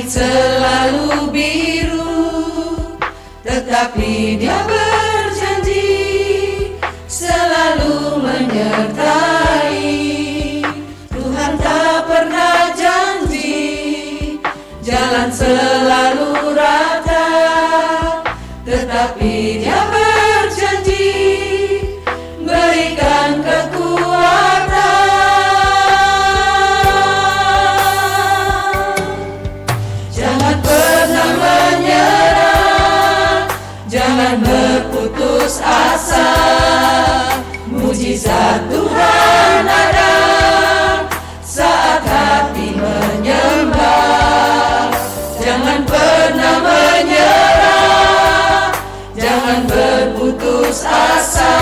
Langit selalu biru, tetapi Dia berjanji selalu menyertai. Tuhan tak pernah janji jalan selalu rata, tetapi Dia berjanji berikan kekuatan. Jangan pernah menyerah, jangan berputus asa. Mujizat Tuhan ada saat hati menyembah. Jangan pernah menyerah, jangan berputus asa.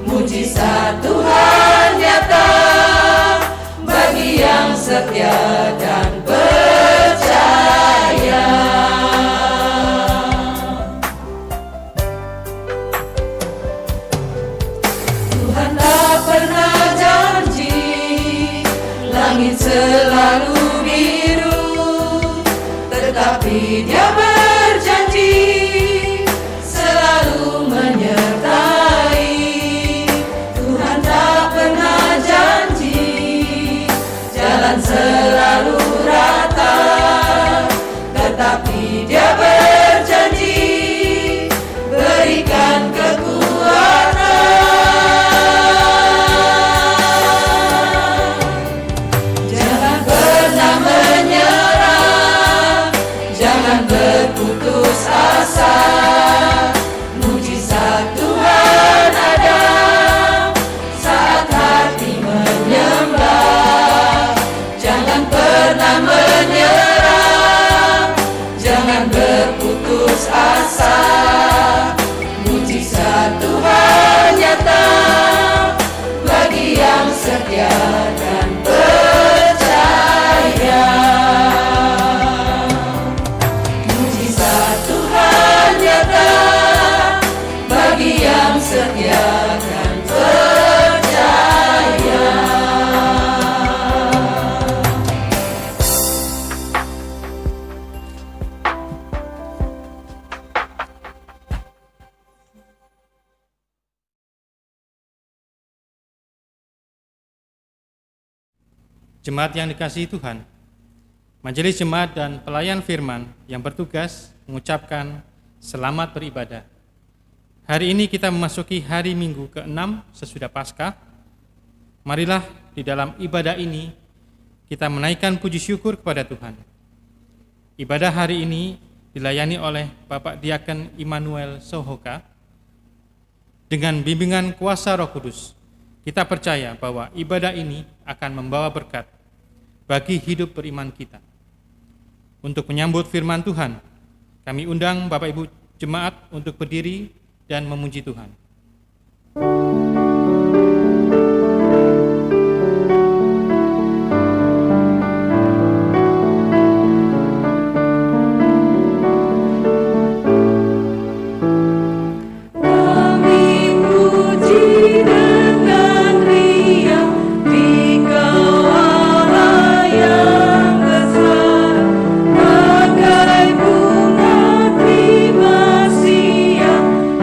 Mujizat Tuhan nyata bagi yang setia dan percaya. Tuhan tak pernah janji langit selalu biru, tetapi Dia berjanji selalu menyertai. Tuhan tak pernah janji jalan selalu rata, tetapi Dia berjanji berikan kekuatan. Jangan pernah menyerah, jangan berputus asa. Mujizat Tuhan ada saat hati menyembah. Jangan pernah menyerah, jangan berputus asa. Mujizat Tuhan nyata bagi yang setia dan percaya. Mujizat Tuhan nyata bagi yang setia dan percaya. Jemaat yang dikasihi Tuhan, Majelis Jemaat dan Pelayan Firman yang bertugas mengucapkan selamat beribadah. Hari ini kita memasuki hari Minggu ke-6 sesudah Paskah. Marilah di dalam ibadah ini kita menaikkan puji syukur kepada Tuhan. Ibadah hari ini dilayani oleh Bapak Diaken Immanuel Sohoka. Dengan bimbingan kuasa Roh Kudus, kita percaya bahwa ibadah ini akan membawa berkat bagi hidup beriman kita. Untuk menyambut firman Tuhan, kami undang Bapak Ibu Jemaat untuk berdiri dan memuji Tuhan.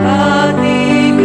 Hati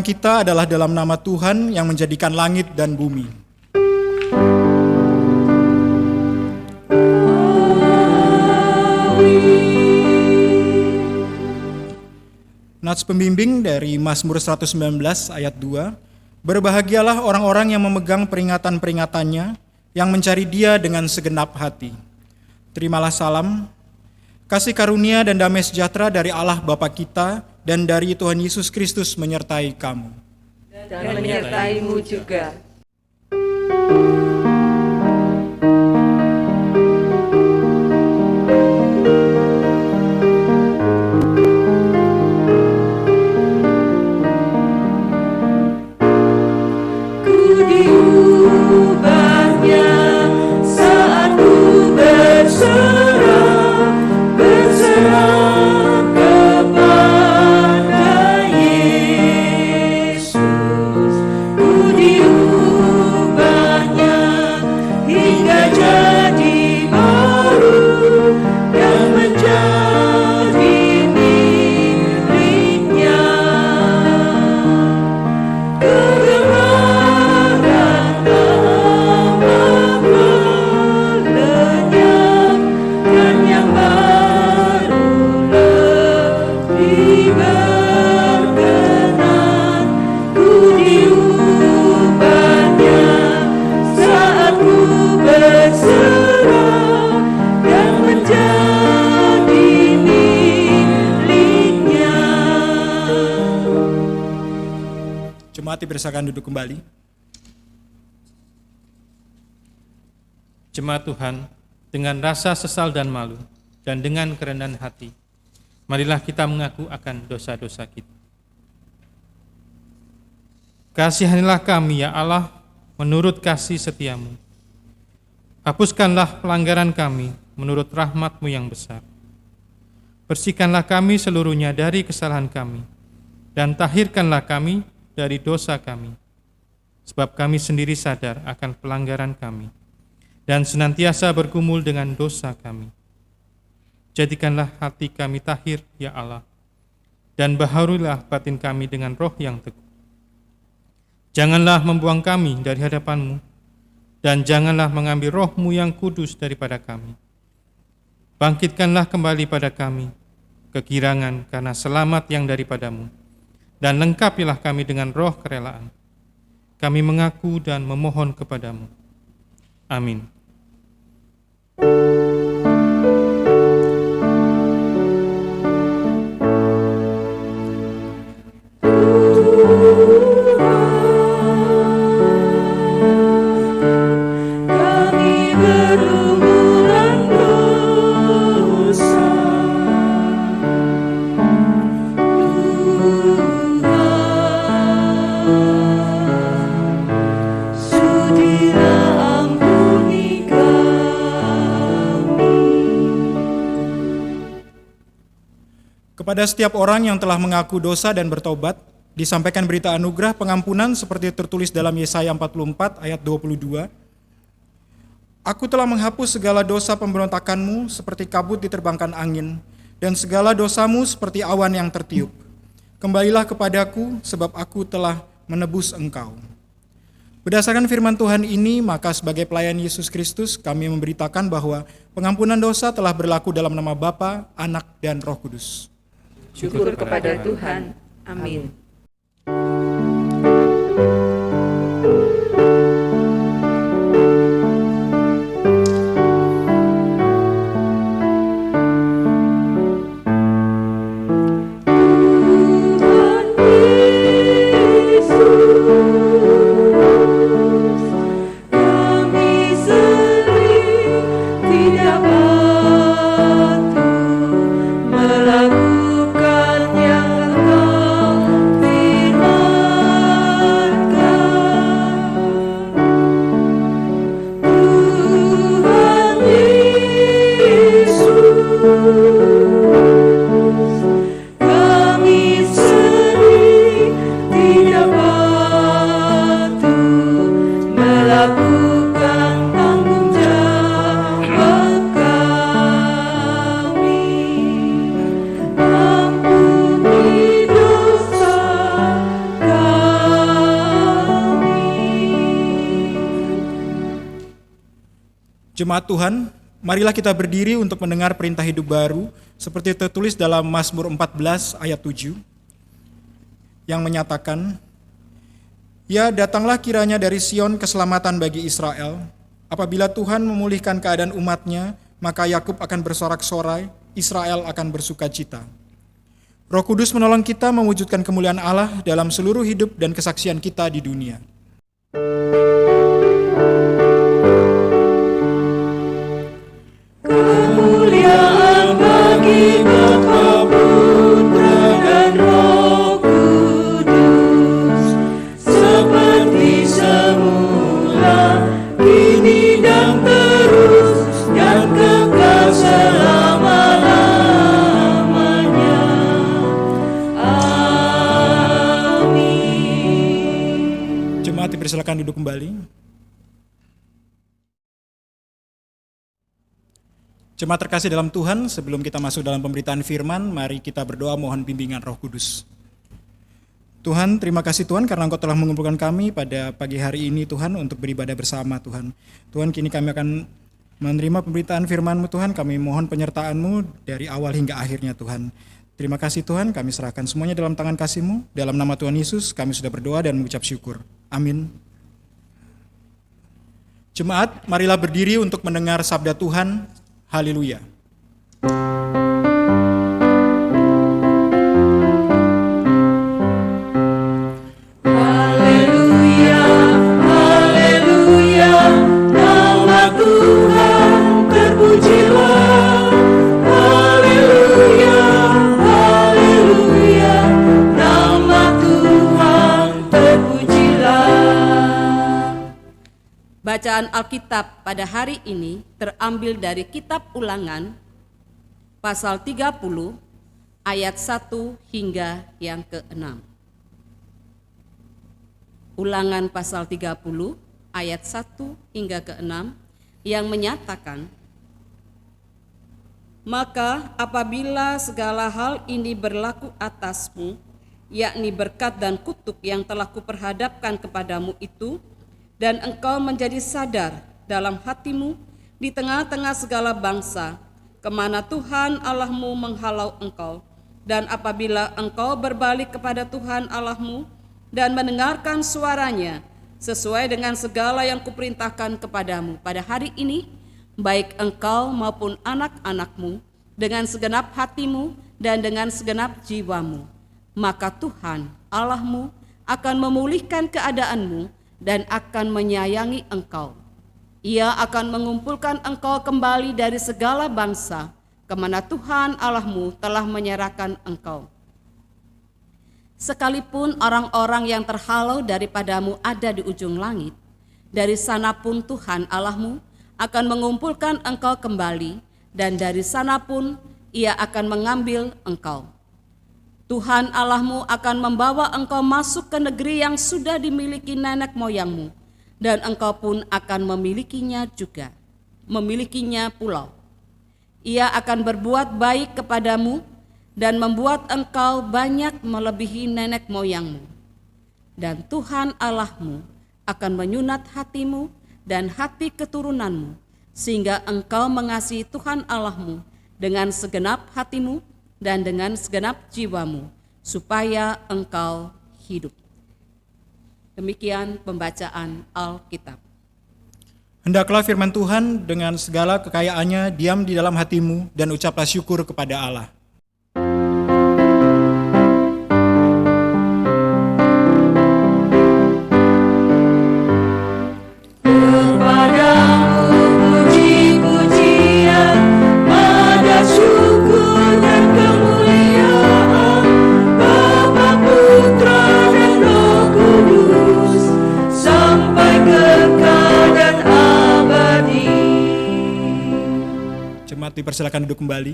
kita adalah dalam nama Tuhan yang menjadikan langit dan bumi. Nats pembimbing dari Mazmur 119 ayat 2. Berbahagialah orang-orang yang memegang peringatan-peringatannya, yang mencari Dia dengan segenap hati. Terimalah salam, kasih karunia dan damai sejahtera dari Allah Bapa kita dan dari Tuhan Yesus Kristus menyertai kamu. Dan menyertaimu juga. Dipersilakan duduk kembali. Jemaat Tuhan, dengan rasa sesal dan malu, dan dengan kerendahan hati, marilah kita mengaku akan dosa-dosa kita. Kasihanilah kami, ya Allah, menurut kasih setiamu. Hapuskanlah pelanggaran kami menurut rahmat-Mu yang besar. Bersihkanlah kami seluruhnya dari kesalahan kami, dan tahirkanlah kami dari dosa kami, sebab kami sendiri sadar akan pelanggaran kami, dan senantiasa bergumul dengan dosa kami. Jadikanlah hati kami tahir, ya Allah, dan baharulah batin kami dengan roh yang teguh. Janganlah membuang kami dari hadapan-Mu, dan janganlah mengambil roh-Mu yang kudus daripada kami. Bangkitkanlah kembali pada kami kegirangan karena selamat yang daripada-Mu, dan lengkapilah kami dengan roh kerelaan. Kami mengaku dan memohon kepadamu. Amin. Kepada setiap orang yang telah mengaku dosa dan bertobat, disampaikan berita anugerah pengampunan seperti tertulis dalam Yesaya 44 ayat 22. Aku telah menghapus segala dosa pemberontakanmu seperti kabut diterbangkan angin, dan segala dosamu seperti awan yang tertiup. Kembalilah kepadaku, sebab aku telah menebus engkau. Berdasarkan firman Tuhan ini, maka sebagai pelayan Yesus Kristus, kami memberitakan bahwa pengampunan dosa telah berlaku dalam nama Bapa, Anak, dan Roh Kudus. Syukur kepada Tuhan. Amin. Melakukan yang Engkau Jemaat Tuhan, marilah kita berdiri untuk mendengar perintah hidup baru seperti tertulis dalam Mazmur 14 ayat 7 yang menyatakan, "Ya, datanglah kiranya dari Sion keselamatan bagi Israel. Apabila Tuhan memulihkan keadaan umatnya, maka Yakub akan bersorak-sorai, Israel akan bersukacita." Roh Kudus menolong kita mewujudkan kemuliaan Allah dalam seluruh hidup dan kesaksian kita di dunia. Kemuliaan bagi Bapa, Putra, dan Roh Kudus, seperti semula, kini dan terus, dan kekal selama-lamanya. Amin. Jemaat dipersilakan duduk kembali. Jemaat terkasih dalam Tuhan, sebelum kita masuk dalam pemberitaan firman, mari kita berdoa mohon bimbingan Roh Kudus. Tuhan, terima kasih Tuhan karena Engkau telah mengumpulkan kami pada pagi hari ini Tuhan untuk beribadah bersama Tuhan. Tuhan, kini kami akan menerima pemberitaan firman-Mu Tuhan, kami mohon penyertaan-Mu dari awal hingga akhirnya Tuhan. Terima kasih Tuhan, kami serahkan semuanya dalam tangan kasih-Mu. Dalam nama Tuhan Yesus kami sudah berdoa dan mengucap syukur. Amin. Jemaat, marilah berdiri untuk mendengar sabda Tuhan. Haleluya. Haleluya, haleluya, nama Tuhan terpujilah. Haleluya, haleluya, nama Tuhan terpujilah. Bacaan Alkitab pada hari ini terambil dari Kitab Ulangan pasal 30 ayat 1 hingga yang ke-6. Ulangan pasal 30 ayat 1 hingga ke-6 yang menyatakan, "Maka apabila segala hal ini berlaku atasmu, yakni berkat dan kutuk yang telah kuperhadapkan kepadamu itu, dan engkau menjadi sadar dalam hatimu di tengah-tengah segala bangsa, kemana Tuhan Allahmu menghalau engkau, dan apabila engkau berbalik kepada Tuhan Allahmu dan mendengarkan suaranya sesuai dengan segala yang kuperintahkan kepadamu pada hari ini, baik engkau maupun anak-anakmu, dengan segenap hatimu dan dengan segenap jiwamu, maka Tuhan Allahmu akan memulihkan keadaanmu dan akan menyayangi engkau. Ia akan mengumpulkan engkau kembali dari segala bangsa, kemana Tuhan Allahmu telah menyerahkan engkau. Sekalipun orang-orang yang terhalau daripadamu ada di ujung langit, dari sana pun Tuhan Allahmu akan mengumpulkan engkau kembali, dan dari sana pun Ia akan mengambil engkau. Tuhan Allahmu akan membawa engkau masuk ke negeri yang sudah dimiliki nenek moyangmu, dan engkau pun akan memilikinya pulau. Ia akan berbuat baik kepadamu dan membuat engkau banyak melebihi nenek moyangmu. Dan Tuhan Allahmu akan menyunat hatimu dan hati keturunanmu, sehingga engkau mengasihi Tuhan Allahmu dengan segenap hatimu dan dengan segenap jiwamu, supaya engkau hidup. Demikian pembacaan Alkitab. Hendaklah firman Tuhan dengan segala kekayaannya diam di dalam hatimu dan ucaplah syukur kepada Allah. Dipersilakan duduk kembali.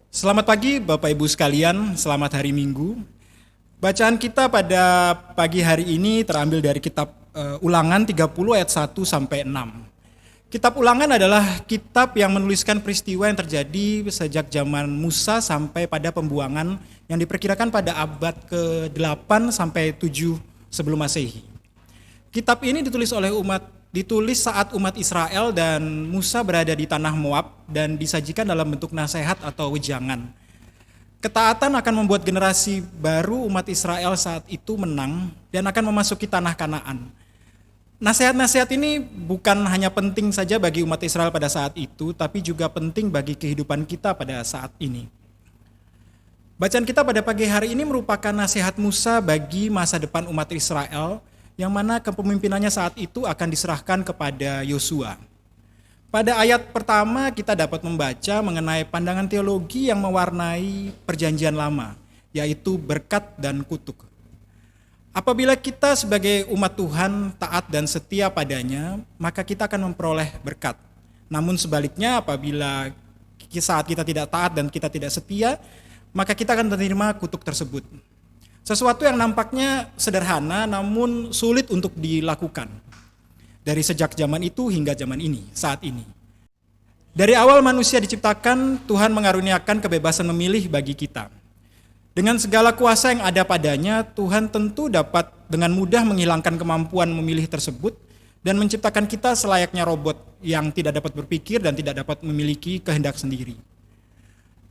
Selamat pagi Bapak Ibu sekalian, selamat hari Minggu. Bacaan kita pada pagi hari ini terambil dari kitab Ulangan 30 ayat 1 sampai 6. Kitab Ulangan adalah kitab yang menuliskan peristiwa yang terjadi sejak zaman Musa sampai pada pembuangan yang diperkirakan pada abad ke-8 sampai 7 sebelum Masehi. Kitab ini ditulis saat umat Israel dan Musa berada di tanah Moab dan disajikan dalam bentuk nasihat atau wejangan. Ketaatan akan membuat generasi baru umat Israel saat itu menang dan akan memasuki tanah Kanaan. Nasihat-nasihat ini bukan hanya penting saja bagi umat Israel pada saat itu, tapi juga penting bagi kehidupan kita pada saat ini. Bacaan kita pada pagi hari ini merupakan nasihat Musa bagi masa depan umat Israel, yang mana kepemimpinannya saat itu akan diserahkan kepada Yosua. Pada ayat pertama kita dapat membaca mengenai pandangan teologi yang mewarnai perjanjian lama, yaitu berkat dan kutuk. Apabila kita sebagai umat Tuhan taat dan setia padanya, maka kita akan memperoleh berkat. Namun sebaliknya apabila saat kita tidak taat dan kita tidak setia, maka kita akan menerima kutuk tersebut. Sesuatu yang nampaknya sederhana namun sulit untuk dilakukan. Dari sejak zaman itu hingga zaman ini, saat ini. Dari awal manusia diciptakan, Tuhan mengaruniakan kebebasan memilih bagi kita. Dengan segala kuasa yang ada padanya, Tuhan tentu dapat dengan mudah menghilangkan kemampuan memilih tersebut dan menciptakan kita selayaknya robot yang tidak dapat berpikir dan tidak dapat memiliki kehendak sendiri.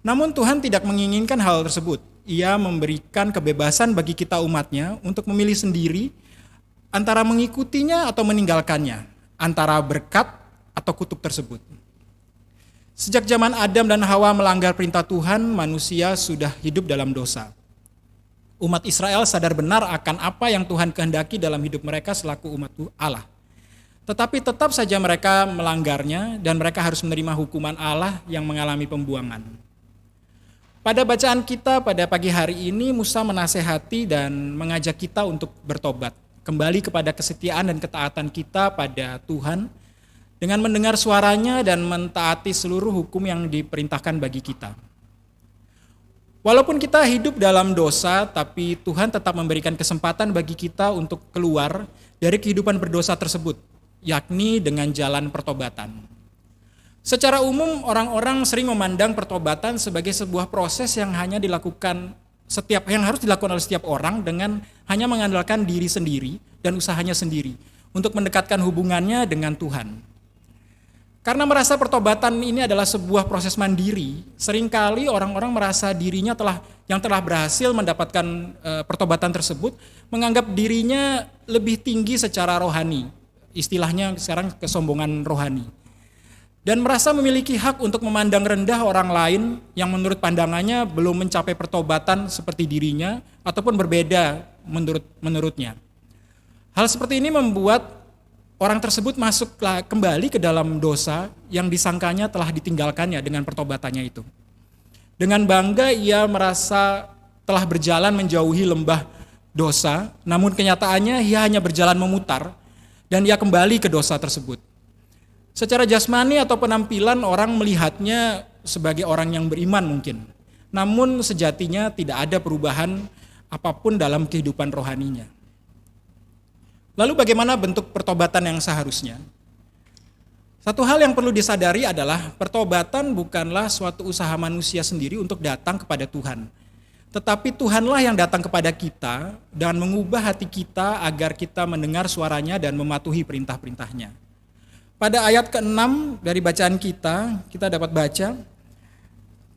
Namun Tuhan tidak menginginkan hal tersebut. Ia memberikan kebebasan bagi kita umatnya untuk memilih sendiri antara mengikutinya atau meninggalkannya, antara berkat atau kutuk tersebut. Sejak zaman Adam dan Hawa melanggar perintah Tuhan, manusia sudah hidup dalam dosa. Umat Israel sadar benar akan apa yang Tuhan kehendaki dalam hidup mereka selaku umat Allah. Tetapi tetap saja mereka melanggarnya dan mereka harus menerima hukuman Allah yang mengalami pembuangan. Pada bacaan kita pada pagi hari ini, Musa menasehati dan mengajak kita untuk bertobat, kembali kepada kesetiaan dan ketaatan kita pada Tuhan, dengan mendengar suaranya dan mentaati seluruh hukum yang diperintahkan bagi kita. Walaupun kita hidup dalam dosa, tapi Tuhan tetap memberikan kesempatan bagi kita untuk keluar dari kehidupan berdosa tersebut, yakni dengan jalan pertobatan. Secara umum, orang-orang sering memandang pertobatan sebagai sebuah proses yang harus dilakukan oleh setiap orang dengan hanya mengandalkan diri sendiri dan usahanya sendiri untuk mendekatkan hubungannya dengan Tuhan. Karena merasa pertobatan ini adalah sebuah proses mandiri, seringkali orang-orang merasa dirinya telah berhasil mendapatkan pertobatan tersebut, menganggap dirinya lebih tinggi secara rohani, istilahnya sekarang kesombongan rohani, dan merasa memiliki hak untuk memandang rendah orang lain yang menurut pandangannya belum mencapai pertobatan seperti dirinya ataupun berbeda menurutnya. Hal seperti ini membuat orang tersebut masuk kembali ke dalam dosa yang disangkanya telah ditinggalkannya dengan pertobatannya itu. Dengan bangga ia merasa telah berjalan menjauhi lembah dosa, namun kenyataannya ia hanya berjalan memutar dan ia kembali ke dosa tersebut. Secara jasmani atau penampilan orang melihatnya sebagai orang yang beriman mungkin, namun sejatinya tidak ada perubahan apapun dalam kehidupan rohaninya. Lalu bagaimana bentuk pertobatan yang seharusnya? Satu hal yang perlu disadari adalah pertobatan bukanlah suatu usaha manusia sendiri untuk datang kepada Tuhan. Tetapi Tuhanlah yang datang kepada kita dan mengubah hati kita agar kita mendengar suaranya dan mematuhi perintah-perintahnya. Pada ayat ke-6 dari bacaan kita dapat baca,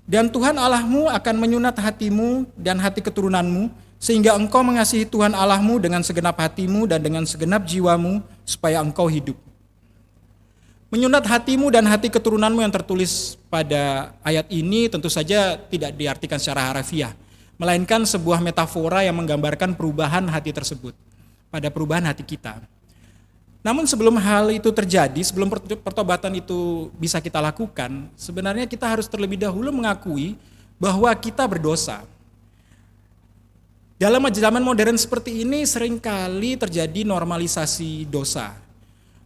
"Dan Tuhan Allahmu akan menyunat hatimu dan hati keturunanmu, sehingga engkau mengasihi Tuhan Allahmu dengan segenap hatimu dan dengan segenap jiwamu, supaya engkau hidup." Menyunat hatimu dan hati keturunanmu yang tertulis pada ayat ini tentu saja tidak diartikan secara harafiah, melainkan sebuah metafora yang menggambarkan perubahan hati tersebut, pada perubahan hati kita. Namun sebelum hal itu terjadi, sebelum pertobatan itu bisa kita lakukan, sebenarnya kita harus terlebih dahulu mengakui bahwa kita berdosa. Dalam zaman modern seperti ini seringkali terjadi normalisasi dosa.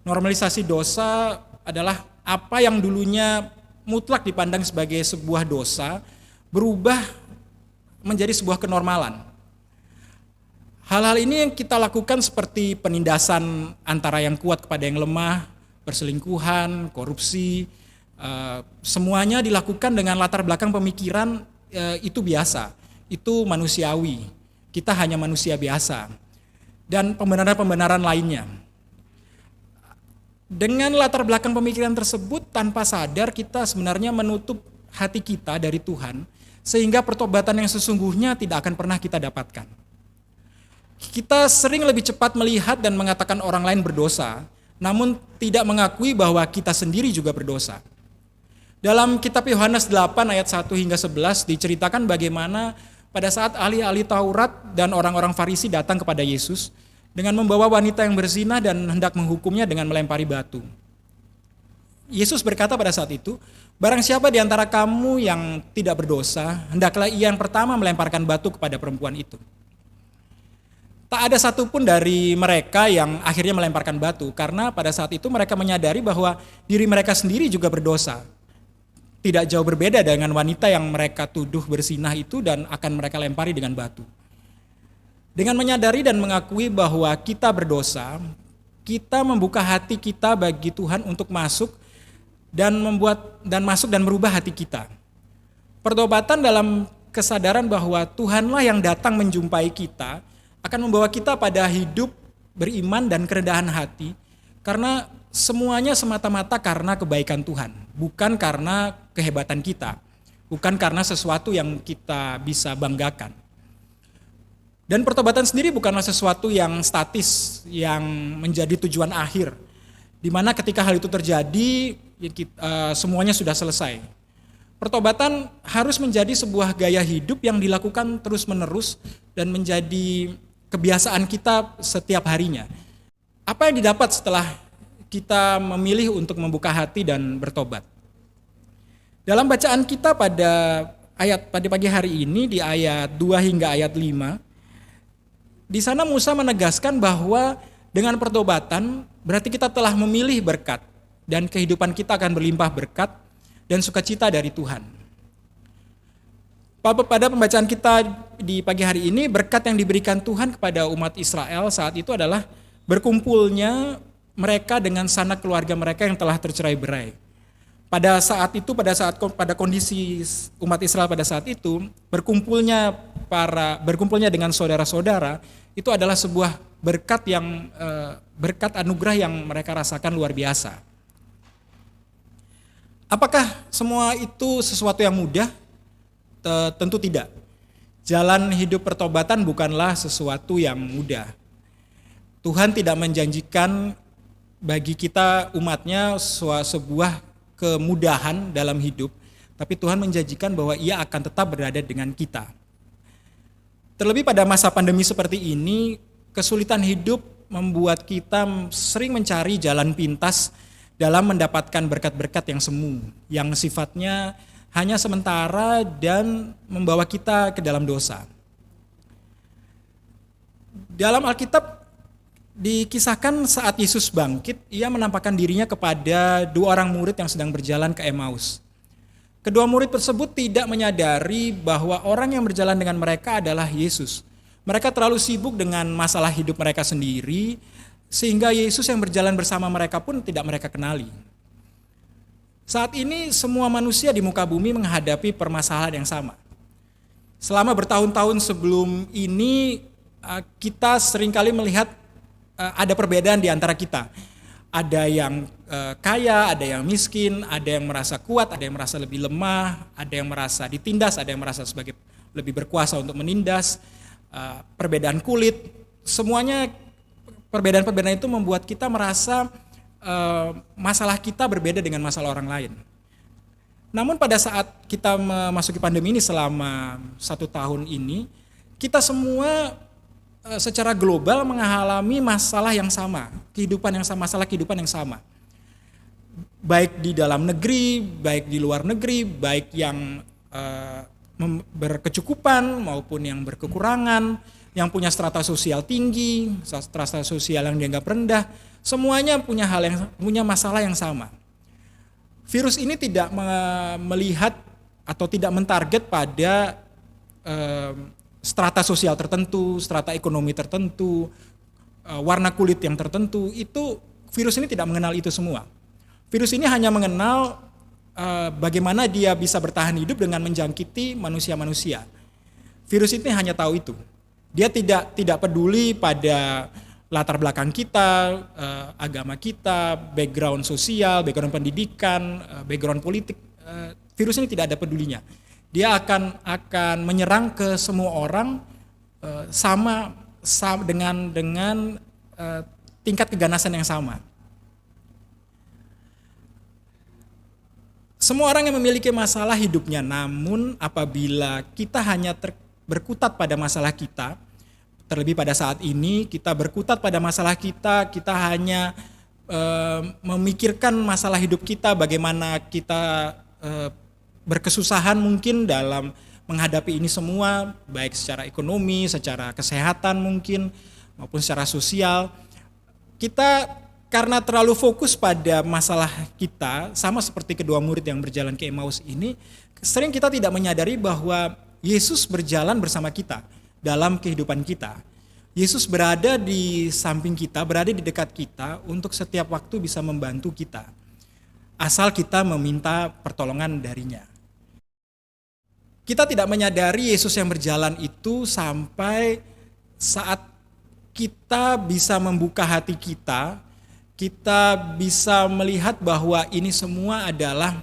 Normalisasi dosa adalah apa yang dulunya mutlak dipandang sebagai sebuah dosa berubah menjadi sebuah kenormalan. Hal-hal ini yang kita lakukan seperti penindasan antara yang kuat kepada yang lemah, perselingkuhan, korupsi, semuanya dilakukan dengan latar belakang pemikiran itu biasa, itu manusiawi, kita hanya manusia biasa, dan pembenaran-pembenaran lainnya. Dengan latar belakang pemikiran tersebut, tanpa sadar kita sebenarnya menutup hati kita dari Tuhan, sehingga pertobatan yang sesungguhnya tidak akan pernah kita dapatkan. Kita sering lebih cepat melihat dan mengatakan orang lain berdosa, namun tidak mengakui bahwa kita sendiri juga berdosa. Dalam kitab Yohanes 8 ayat 1 hingga 11 diceritakan bagaimana pada saat ahli-ahli Taurat dan orang-orang Farisi datang kepada Yesus dengan membawa wanita yang berzina dan hendak menghukumnya dengan melempari batu. Yesus berkata pada saat itu, "Barang siapa di antara kamu yang tidak berdosa, hendaklah ia yang pertama melemparkan batu kepada perempuan itu." Tak ada satupun dari mereka yang akhirnya melemparkan batu, karena pada saat itu mereka menyadari bahwa diri mereka sendiri juga berdosa. Tidak jauh berbeda dengan wanita yang mereka tuduh berzinah itu dan akan mereka lempari dengan batu. Dengan menyadari dan mengakui bahwa kita berdosa, kita membuka hati kita bagi Tuhan untuk masuk dan masuk dan merubah hati kita. Pertobatan dalam kesadaran bahwa Tuhanlah yang datang menjumpai kita akan membawa kita pada hidup beriman dan kerendahan hati, karena semuanya semata-mata karena kebaikan Tuhan, bukan karena kehebatan kita, bukan karena sesuatu yang kita bisa banggakan. Dan pertobatan sendiri bukanlah sesuatu yang statis, yang menjadi tujuan akhir, di mana ketika hal itu terjadi, semuanya sudah selesai. Pertobatan harus menjadi sebuah gaya hidup yang dilakukan terus-menerus dan menjadi kebiasaan kita setiap harinya. Apa yang didapat setelah kita memilih untuk membuka hati dan bertobat? Dalam bacaan kita pada pagi hari ini di ayat 2 hingga ayat 5, di sana Musa menegaskan bahwa dengan pertobatan berarti kita telah memilih berkat dan kehidupan kita akan berlimpah berkat dan sukacita dari Tuhan. Pada pembacaan kita di pagi hari ini, berkat yang diberikan Tuhan kepada umat Israel saat itu adalah berkumpulnya mereka dengan sanak keluarga mereka yang telah tercerai-berai. Pada kondisi umat Israel pada saat itu, berkumpulnya dengan saudara-saudara itu adalah sebuah berkat anugerah yang mereka rasakan luar biasa. Apakah semua itu sesuatu yang mudah? Tentu tidak. Jalan hidup pertobatan bukanlah sesuatu yang mudah. Tuhan tidak menjanjikan bagi kita umatnya sebuah kemudahan dalam hidup, tapi Tuhan menjanjikan bahwa Ia akan tetap berada dengan kita. Terlebih pada masa pandemi seperti ini, kesulitan hidup membuat kita sering mencari jalan pintas dalam mendapatkan berkat-berkat yang semu, yang sifatnya hanya sementara dan membawa kita ke dalam dosa. Dalam Alkitab dikisahkan saat Yesus bangkit, ia menampakkan dirinya kepada 2 orang murid yang sedang berjalan ke Emmaus. Kedua murid tersebut tidak menyadari bahwa orang yang berjalan dengan mereka adalah Yesus. Mereka terlalu sibuk dengan masalah hidup mereka sendiri, sehingga Yesus yang berjalan bersama mereka pun tidak mereka kenali. Saat ini semua manusia di muka bumi menghadapi permasalahan yang sama. Selama bertahun-tahun sebelum ini, kita seringkali melihat ada perbedaan di antara kita. Ada yang kaya, ada yang miskin, ada yang merasa kuat, ada yang merasa lebih lemah, ada yang merasa ditindas, ada yang merasa sebagai lebih berkuasa untuk menindas, perbedaan kulit, semuanya perbedaan-perbedaan itu membuat kita merasa masalah kita berbeda dengan masalah orang lain. Namun pada saat kita memasuki pandemi ini selama 1 tahun ini, kita semua secara global mengalami masalah yang sama, masalah kehidupan yang sama. Baik di dalam negeri, baik di luar negeri, baik yang berkecukupan maupun yang berkekurangan, yang punya strata sosial tinggi, strata sosial yang dianggap rendah, semuanya punya masalah yang sama. Virus ini tidak melihat atau tidak mentarget pada strata sosial tertentu, strata ekonomi tertentu, warna kulit yang tertentu. Itu virus ini tidak mengenal itu semua. Virus ini hanya mengenal bagaimana dia bisa bertahan hidup dengan menjangkiti manusia-manusia. Virus ini hanya tahu itu. Dia tidak peduli pada latar belakang kita, agama kita, background sosial, background pendidikan, background politik. Virus ini tidak ada pedulinya. Dia akan menyerang ke semua orang sama dengan tingkat keganasan yang sama. Semua orang yang memiliki masalah hidupnya, namun apabila kita hanya berkutat pada masalah kita, terlebih pada saat ini kita berkutat pada masalah kita hanya memikirkan masalah hidup kita, bagaimana kita berkesusahan mungkin dalam menghadapi ini semua, baik secara ekonomi, secara kesehatan mungkin, maupun secara sosial. Kita karena terlalu fokus pada masalah kita, sama seperti kedua murid yang berjalan ke Emmaus ini, sering kita tidak menyadari bahwa Yesus berjalan bersama kita dalam kehidupan kita. Yesus berada di samping kita, berada di dekat kita untuk setiap waktu bisa membantu kita. Asal kita meminta pertolongan darinya. Kita tidak menyadari Yesus yang berjalan itu sampai saat kita bisa membuka hati kita bisa melihat bahwa ini semua adalah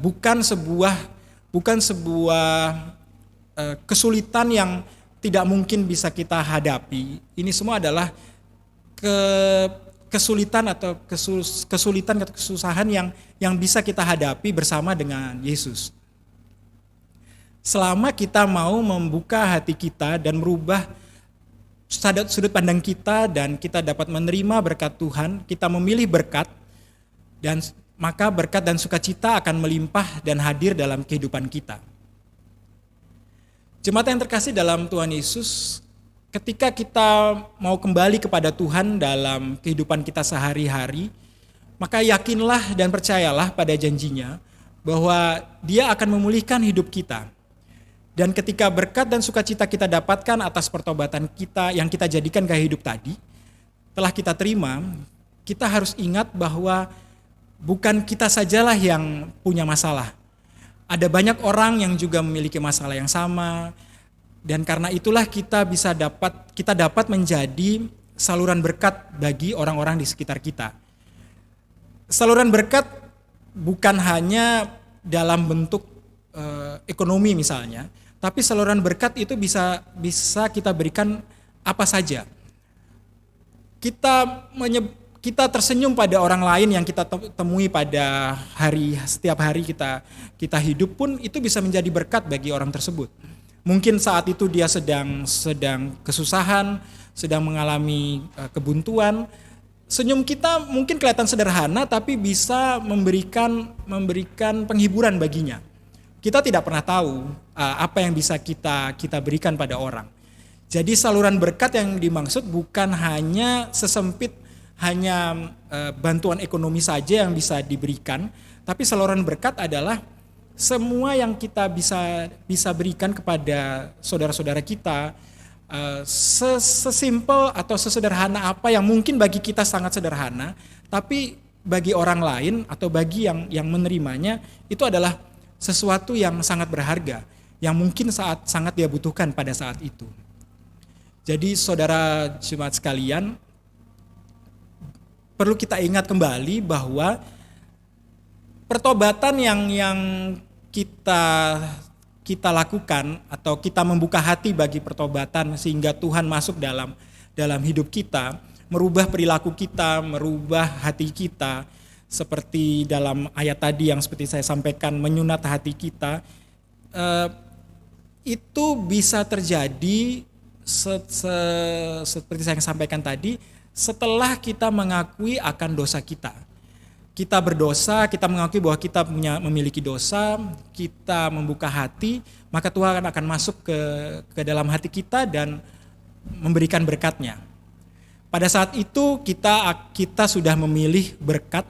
bukan sebuah kesulitan yang tidak mungkin bisa kita hadapi. Ini semua adalah kesulitan atau kesusahan yang bisa kita hadapi bersama dengan Yesus. Selama kita mau membuka hati kita dan merubah sudut pandang kita dan kita dapat menerima berkat Tuhan, kita memilih berkat, dan maka berkat dan sukacita akan melimpah dan hadir dalam kehidupan kita. Jemaat yang terkasih dalam Tuhan Yesus, ketika kita mau kembali kepada Tuhan dalam kehidupan kita sehari-hari, maka yakinlah dan percayalah pada janjinya bahwa Dia akan memulihkan hidup kita. Dan ketika berkat dan sukacita kita dapatkan atas pertobatan kita yang kita jadikan gaya hidup tadi, telah kita terima, kita harus ingat bahwa bukan kita sajalah yang punya masalah. Ada banyak orang yang juga memiliki masalah yang sama, dan karena itulah kita dapat menjadi saluran berkat bagi orang-orang di sekitar kita. Saluran berkat bukan hanya dalam bentuk ekonomi misalnya, tapi saluran berkat itu bisa kita berikan apa saja. Kita tersenyum pada orang lain yang kita temui pada setiap hari kita hidup pun itu bisa menjadi berkat bagi orang tersebut. Mungkin saat itu dia sedang kesusahan, sedang mengalami kebuntuan. Senyum kita mungkin kelihatan sederhana tapi bisa memberikan penghiburan baginya. Kita tidak pernah tahu apa yang bisa kita berikan pada orang. Jadi saluran berkat yang dimaksud bukan hanya sesempit hanya bantuan ekonomi saja yang bisa diberikan, tapi saluran berkat adalah semua yang kita bisa berikan kepada saudara-saudara kita, sesimpel atau sesederhana apa yang mungkin bagi kita sangat sederhana, tapi bagi orang lain atau bagi yang menerimanya itu adalah sesuatu yang sangat berharga, yang mungkin sangat dia butuhkan pada saat itu. Jadi saudara jemaat sekalian, perlu kita ingat kembali bahwa pertobatan yang kita lakukan atau kita membuka hati bagi pertobatan sehingga Tuhan masuk dalam hidup kita, merubah perilaku kita, merubah hati kita, seperti dalam ayat tadi yang seperti saya sampaikan, menyunat hati kita, itu bisa terjadi seperti saya sampaikan tadi, setelah kita mengakui akan dosa kita. Kita berdosa, kita mengakui bahwa kita memiliki dosa, kita membuka hati, maka Tuhan akan masuk ke dalam hati kita dan memberikan berkat-Nya. Pada saat itu kita sudah memilih berkat,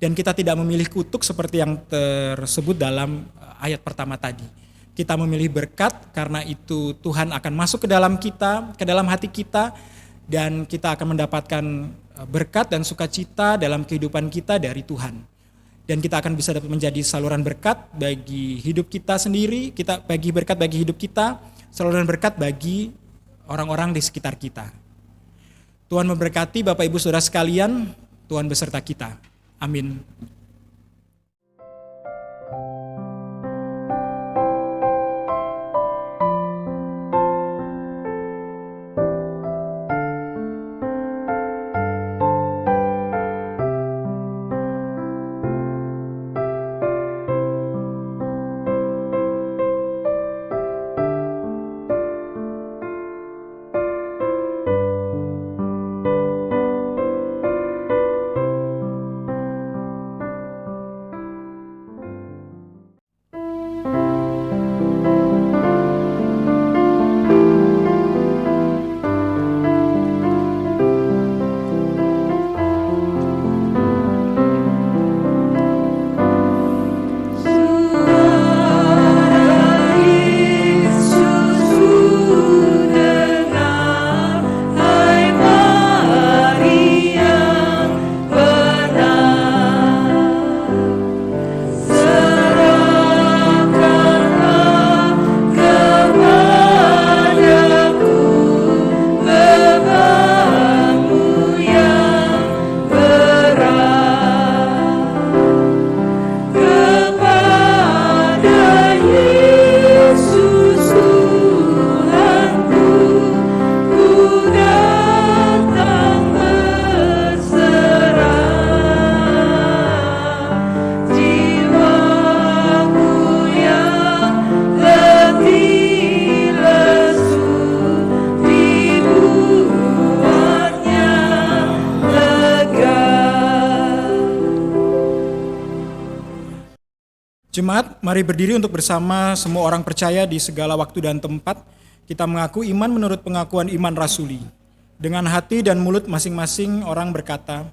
dan kita tidak memilih kutuk seperti yang tersebut dalam ayat pertama tadi. Kita memilih berkat, karena itu Tuhan akan masuk ke dalam hati kita, dan kita akan mendapatkan berkat dan sukacita dalam kehidupan kita dari Tuhan. Dan kita akan bisa dapat menjadi saluran berkat bagi hidup kita sendiri, bagi berkat bagi hidup kita, saluran berkat bagi orang-orang di sekitar kita. Tuhan memberkati Bapak Ibu Saudara sekalian, Tuhan beserta kita. Amin. Jemaat, mari berdiri untuk bersama semua orang percaya di segala waktu dan tempat. Kita mengaku iman menurut pengakuan iman rasuli. Dengan hati dan mulut masing-masing orang berkata,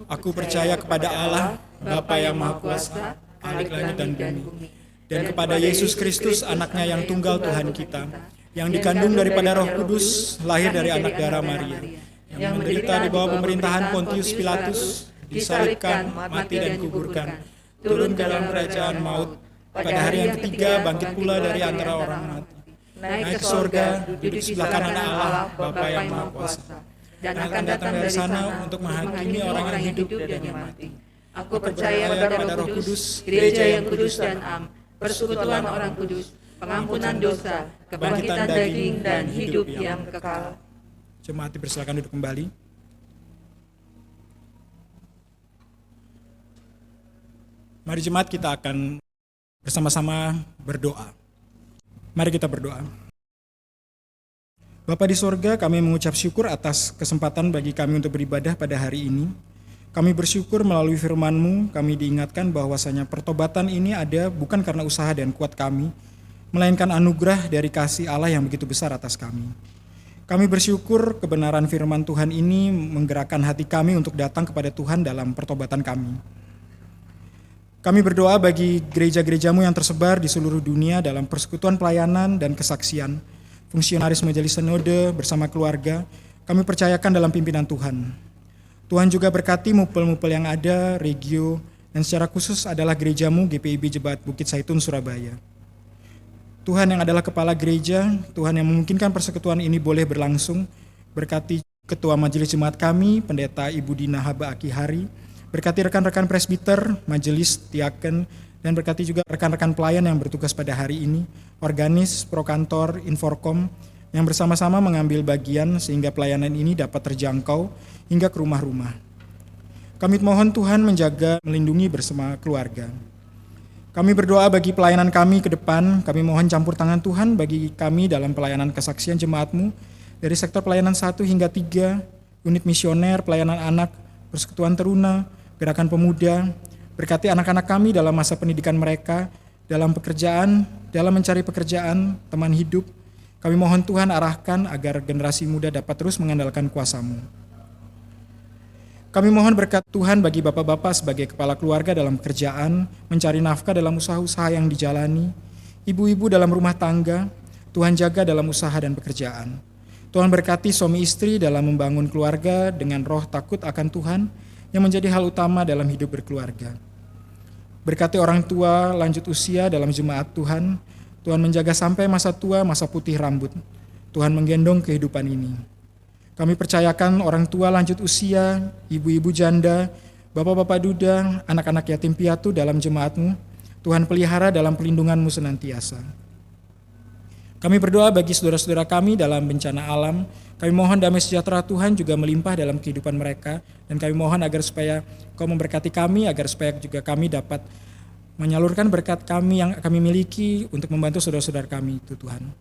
Aku percaya kepada Allah, Bapa yang Maha Kuasa, Khalik langit dan bumi, dan kepada Yesus Kristus, anaknya yang tunggal Tuhan kita, yang dikandung daripada Roh Kudus, lahir dari anak darah Maria, yang menderita di bawah pemerintahan Pontius Pilatus, disalibkan, mati dan dikuburkan, turun ke dalam kerajaan maut, pada hari yang ketiga bangkit pula dari antara orang mati, naik ke surga, duduk sebelah kanan Allah, Bapa yang Maha Kuasa, dan akan datang dari sana untuk menghakimi orang yang hidup dan yang mati. Aku percaya pada Roh Kudus, gereja yang kudus dan am, persekutuan orang kudus, pengampunan dosa, kebangkitan daging dan hidup yang kekal. Jemaat dipersilakan duduk kembali. Mari jemaat, kita akan bersama-sama berdoa. Mari kita berdoa. Bapa di sorga, kami mengucap syukur atas kesempatan bagi kami untuk beribadah pada hari ini. Kami bersyukur melalui firman-Mu, kami diingatkan bahwasanya pertobatan ini ada bukan karena usaha dan kuat kami, melainkan anugerah dari kasih Allah yang begitu besar atas kami. Kami bersyukur kebenaran firman Tuhan ini menggerakkan hati kami untuk datang kepada Tuhan dalam pertobatan kami. Kami berdoa bagi gereja-gereja-Mu yang tersebar di seluruh dunia dalam persekutuan pelayanan dan kesaksian, fungsionaris majelis sinode bersama keluarga, kami percayakan dalam pimpinan Tuhan. Tuhan juga berkati mupel-mupel yang ada, regio, dan secara khusus adalah gereja-Mu GPIB Jebat Bukit Saitun, Surabaya. Tuhan yang adalah kepala gereja, Tuhan yang memungkinkan persekutuan ini boleh berlangsung, berkati Ketua Majelis Jemaat kami, Pendeta Ibu Dina Haba Akihari, berkati rekan-rekan presbiter, majelis, diaken, dan berkati juga rekan-rekan pelayan yang bertugas pada hari ini, organis, prokantor, inforkom, yang bersama-sama mengambil bagian sehingga pelayanan ini dapat terjangkau hingga ke rumah-rumah. Kami mohon Tuhan menjaga, melindungi bersama keluarga. Kami berdoa bagi pelayanan kami ke depan, kami mohon campur tangan Tuhan bagi kami dalam pelayanan kesaksian jemaat-Mu, dari sektor pelayanan 1 hingga 3, unit misioner, pelayanan anak, persekutuan teruna, gerakan pemuda, berkati anak-anak kami dalam masa pendidikan mereka, dalam pekerjaan, dalam mencari pekerjaan, teman hidup. Kami mohon Tuhan arahkan agar generasi muda dapat terus mengandalkan kuasa-Mu. Kami mohon berkat Tuhan bagi bapak-bapak sebagai kepala keluarga dalam pekerjaan, mencari nafkah dalam usaha-usaha yang dijalani, ibu-ibu dalam rumah tangga, Tuhan jaga dalam usaha dan pekerjaan. Tuhan berkati suami istri dalam membangun keluarga dengan roh takut akan Tuhan yang menjadi hal utama dalam hidup berkeluarga. Berkati orang tua lanjut usia dalam jemaat Tuhan. Tuhan menjaga sampai masa tua, masa putih rambut. Tuhan menggendong kehidupan ini. Kami percayakan orang tua lanjut usia, ibu-ibu janda, bapak-bapak duda, anak-anak yatim piatu dalam jemaat-Mu. Tuhan pelihara dalam pelindungan-Mu senantiasa. Kami berdoa bagi saudara-saudara kami dalam bencana alam. Kami mohon damai sejahtera Tuhan juga melimpah dalam kehidupan mereka. Dan kami mohon agar supaya Kau memberkati kami, agar supaya juga kami dapat menyalurkan berkat kami yang kami miliki untuk membantu saudara-saudara kami itu Tuhan.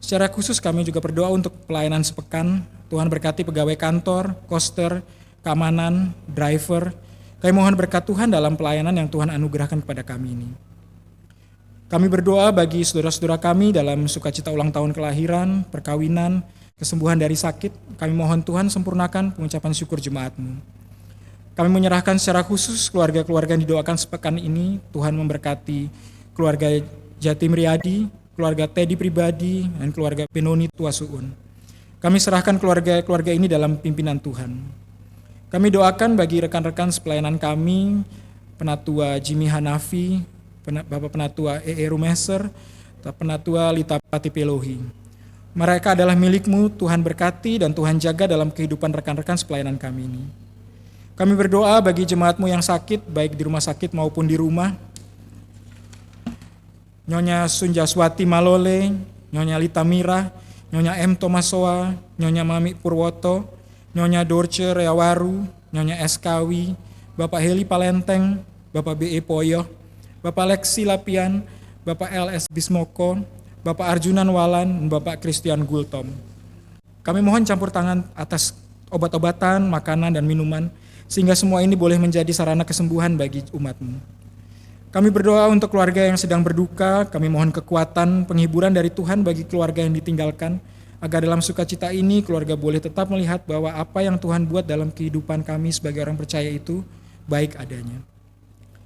Secara khusus kami juga berdoa untuk pelayanan sepekan. Tuhan berkati pegawai kantor, koster, keamanan, driver. Kami mohon berkat Tuhan dalam pelayanan yang Tuhan anugerahkan kepada kami ini. Kami berdoa bagi saudara-saudara kami dalam sukacita ulang tahun kelahiran, perkawinan, kesembuhan dari sakit. Kami mohon Tuhan sempurnakan pengucapan syukur jemaat-Mu. Kami menyerahkan secara khusus keluarga-keluarga yang didoakan sepekan ini. Tuhan memberkati keluarga Jatim Riyadi, keluarga Teddy pribadi, dan keluarga Benoni Tuasuun. Kami serahkan keluarga-keluarga ini dalam pimpinan Tuhan. Kami doakan bagi rekan-rekan sepelayanan kami, Penatua Jimmy Hanafi, Bapak Penatua E.E. Rumeser, Penatua Lita Patipelohi. Mereka adalah milik-Mu, Tuhan berkati dan Tuhan jaga dalam kehidupan rekan-rekan sepelayanan kami ini. Kami berdoa bagi jemaat-Mu yang sakit, baik di rumah sakit maupun di rumah. Nyonya Sunjaswati Malole, Nyonya Lita Mira, Nyonya M. Tomasoa, Nyonya Mami Purwoto, Nyonya Dorce Reawaru, Nyonya Eskawi, Bapak Heli Palenteng, Bapak B.E. Poyo, Bapak Lexi Lapian, Bapak L.S. Bismoko, Bapak Arjunan Walan, dan Bapak Christian Gultom. Kami mohon campur tangan atas obat-obatan, makanan, dan minuman, sehingga semua ini boleh menjadi sarana kesembuhan bagi umat-Mu. Kami berdoa untuk keluarga yang sedang berduka, kami mohon kekuatan, penghiburan dari Tuhan bagi keluarga yang ditinggalkan, agar dalam sukacita ini keluarga boleh tetap melihat bahwa apa yang Tuhan buat dalam kehidupan kami sebagai orang percaya itu baik adanya.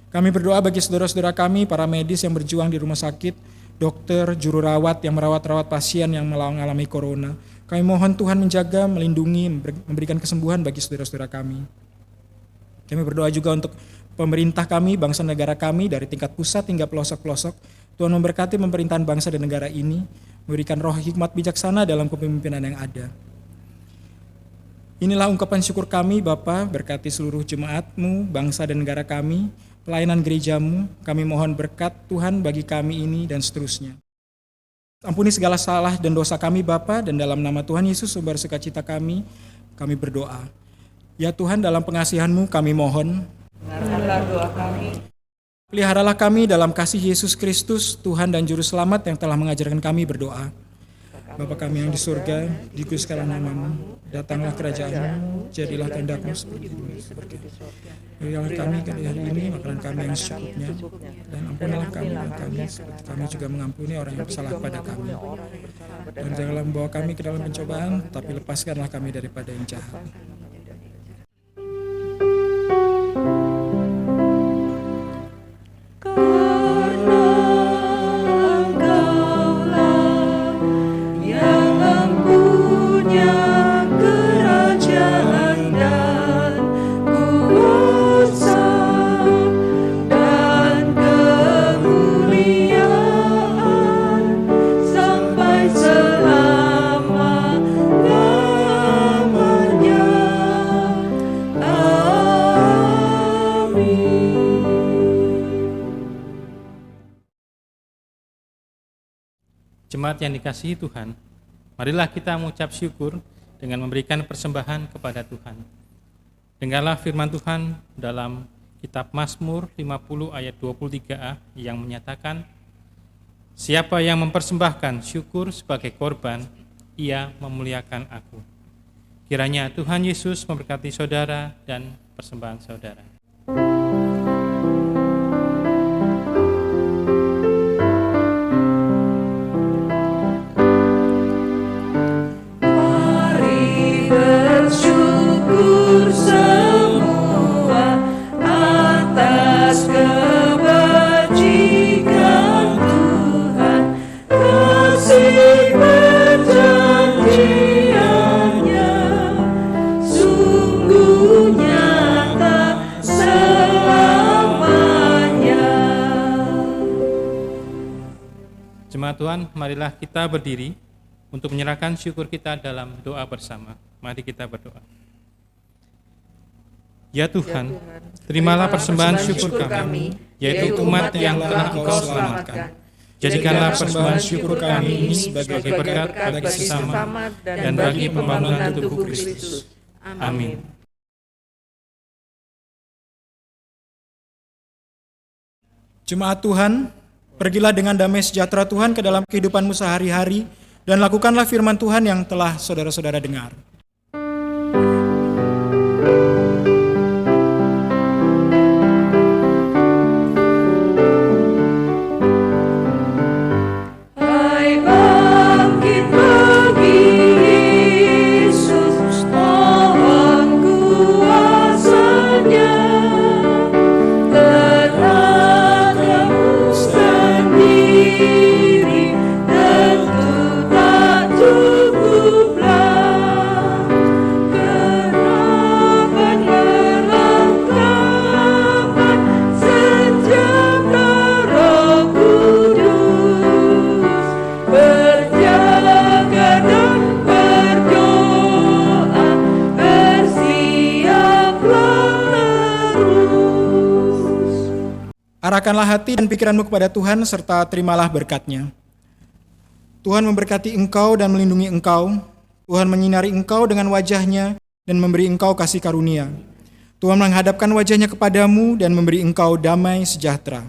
Kami berdoa bagi saudara-saudara kami, para medis yang berjuang di rumah sakit, dokter, juru rawat yang merawat pasien yang mengalami corona. Kami mohon Tuhan menjaga, melindungi, memberikan kesembuhan bagi saudara-saudara kami. Kami berdoa juga untuk pemerintah kami, bangsa negara kami, dari tingkat pusat hingga pelosok-pelosok. Tuhan memberkati pemerintahan bangsa dan negara ini, memberikan roh hikmat bijaksana dalam kepemimpinan yang ada. Inilah ungkapan syukur kami, Bapa, berkati seluruh jemaat-Mu, bangsa dan negara kami, pelayanan gereja-Mu. Kami mohon berkat Tuhan bagi kami ini dan seterusnya. Ampuni segala salah dan dosa kami, Bapa, dan dalam nama Tuhan Yesus, sumber sukacita kami berdoa. Ya Tuhan, dalam pengasihan-Mu kami mohon, dengarkanlah doa kami. peliharalah kami dalam kasih Yesus Kristus, Tuhan dan Juru Selamat yang telah mengajarkan kami berdoa. Bapa kami yang di surga, dikuduskanlah nama-Mu, datanglah kerajaan-Mu, jadilah kehendak-Mu seperti di surga. Berilah kami hari ini makanan kami yang secukupnya, dan ampunilah kami seperti kami juga mengampuni orang yang bersalah pada kami. Dan janganlah membawa kami ke dalam pencobaan, tapi lepaskanlah kami daripada yang jahat. Jemaat yang dikasihi Tuhan, marilah kita mengucap syukur dengan memberikan persembahan kepada Tuhan. Dengarlah firman Tuhan dalam kitab Mazmur 50 ayat 23a yang menyatakan, siapa yang mempersembahkan syukur sebagai korban, ia memuliakan aku. Kiranya Tuhan Yesus memberkati saudara dan persembahan saudara. Bersyukur semua atas kebajikan Tuhan, kasih berjanji Tuhan, marilah kita berdiri untuk menyerahkan syukur kita dalam doa bersama. Mari kita berdoa. Ya Tuhan, terimalah persembahan syukur kami, yaitu umat yang telah Engkau selamatkan. Jadikanlah persembahan syukur kami ini sebagai berkat bagi sesama dan bagi pembangunan tubuh Kristus. Amin. Jemaat Tuhan, pergilah dengan damai sejahtera Tuhan ke dalam kehidupanmu sehari-hari dan lakukanlah firman Tuhan yang telah saudara-saudara dengar. Hai bangkit bagi Yesus, mohon kuasa-Nya. Tenagamu sendiri tentu tak cukuplah. Gerakan melangkahkan senjata Roh Kudus, berjaga dan berdoa, bersiaplah terus. Arahkanlah hati dan pikiranmu kepada Tuhan serta terimalah berkat-Nya. Tuhan memberkati engkau dan melindungi engkau. Tuhan menyinari engkau dengan wajah-Nya dan memberi engkau kasih karunia. Tuhan menghadapkan wajah-Nya kepadamu dan memberi engkau damai sejahtera.